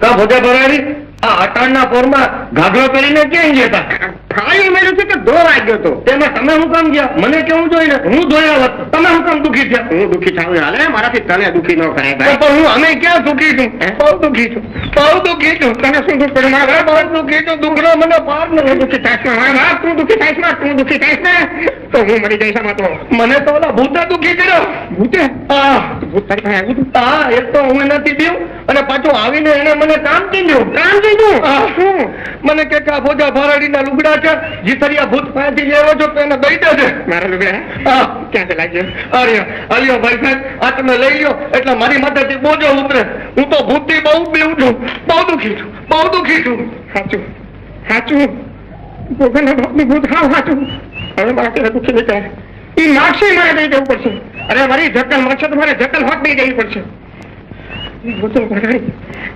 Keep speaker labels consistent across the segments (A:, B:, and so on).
A: કા ભોજા ભરાડી આ અટાણના પોરમાં ઘાઘરો પહેરીને ક્યાં જતા? ખાલી મેળ્યું છે કે ધોવાઈ ગયો તો તેમાં તમે હું કામ ગયા? મને કેવું જોઈને હું ધોયા હોત તમે હું કામ દુખી થયા? હું દુખી થાવ હાલે મારાથી તને દુખી ન કરાય ભાઈ. પણ હું અમે ક્યાં દુખી છું? બહુ દુખી છું, બહુ દુખી છું. તને શું દુઃખ પડ્યું? મારે બહુ દુખી છું. દુઃખનો મને પાર નથી. દુઃખી થાય છે તું દુઃખી થાય છે, તું દુઃખી થાય ને તો હું મરી જઈશ આમાં. તો મને તો ઓલા ભૂતે દુઃખી કર્યો. ભૂતે? હા ભૂત તારી પાસે આવ્યું હતું? હા એક તો હું નથી દઉં અને પાછું આવીને એને મને કામ કીધું. કામ કીધું? શું? મને કે આ ભોજા ભરાડીના લુગડા છે, જીતરિયા ભૂત પાસેથી લેવો છો તો એને દઈ દેજે. મારા લુગડા? હા ક્યાંથી લાગ્યો? અરે અલ્યો ભાઈ સાહેબ આ તમે લઈ લો એટલે મારી માથેથી બોજો ઉતરે. હું તો ભૂતથી બહુ બીવું છું, બહુ દુઃખી છું, બહુ દુઃખી છું. સાચું સાચું ભોગાના બાપનું ભૂત હાવ સાચું. હવે મારા પેલા દુઃખી નહીં થાય. એ માક્ષી મારે દઈ દેવું પડશે. અરે મારી જકલ મારશે તો મારે જકલ હોટ દઈ દેવી પડશે.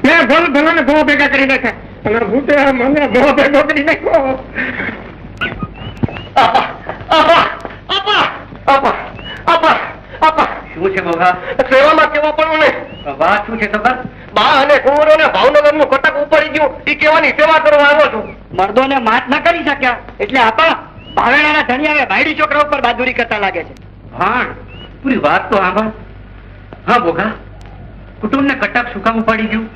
A: મેં ભલ ભલાને બહુ ભેગા કરી નાખ્યા અને ભૂતે મને બહુ ભેગો કરી નાખ્યો.
B: શું છે બોગા?
A: સેવામાં કેવા પણ નહીં.
B: વાત શું છે ખબર?
A: બા અને કુંવરો ને ભાવનગર નું કટક ઉપાડી ગયું એ કેવાની સેવા કરવા આવ્યો છું.
B: મર્દોને માત ન કરી શક્યા એટલે આપા ભાવેણાના ધણિયાએ ભાઈડી છોકરા ઉપર બહાદુરી કરતા લાગે છે. હા પૂરી વાત તો આંભા. હા બોગા કુટુંબને કટક શું કામ ઉપાડી ગયું?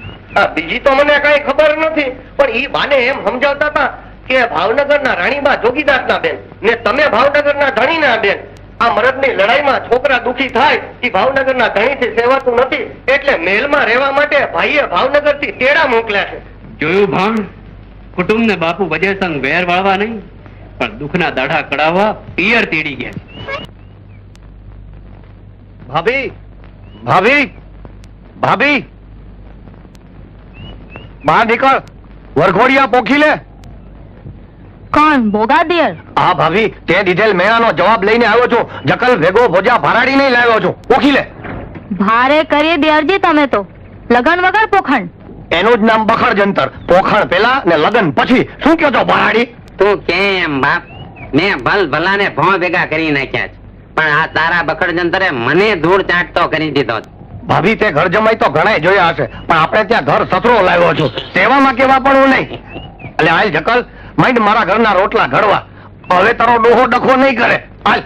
A: બીજી તો મને કઈ ખબર નથી પણ ઈ બાને એમ સમજાવતા હતા કે ભાવનગરના રાણીબા જોગીદાસના બેન ને તમે ભાવનગરના ધણીના બેન. આ મરદની લડાઈમાં છોકરા દુખી થાય એ ભાવનગરના ધણીથી સેવાતું નથી એટલે મહેલમાં રહેવા માટે ભાઈએ ભાવનગરથી તેડા મોકલ્યા છે.
B: જોયું ભાણ કુટુંબને બાપુ વજય સંગ વેર વાળવા નહીં પણ દુઃખના દાઢા કડાવવા પિયર તેડી ગયા છે.
A: ભાભી ભાભી ભાભી બહાર નીકળ વરઘોડિયા પોખી લે.
C: કોણ? બોગા દિયર?
A: હા ભાભી તે દીધેલ મેળાનો જવાબ લઈને આવ્યો છું. જકલ ભેગો ભોજા ભરાડી નહીં લાવ્યો છું. પોખી લે.
C: ભારે કરી દિયરજી તમે તો લગન વગર પોખણ.
A: એનું જ નામ બખડ જંતર. પોખણ પેલા ને લગન પછી. શું કહો છો ભરાડી?
D: તું કેમ બાપ? મેં ભલ ભલાને ભોં ભેગા કરી નાખ્યા છે પણ આ તારા બખડ જંતરે મને ધૂળ ચાટતો કરી દીધો.
A: ભાભી તે ઘર જમાઈ તો ઘણા જોયા હશે પણ આપણે ત્યાં ઘર સસરો લાવ્યો છું. સેવામાં કેવા પડવું નહીં. એટલે હાલ જકલ માંડ મારા ઘરના રોટલા ઘડવા. હવે તારો ડોહો ડખો નહીં કરે. હાલ.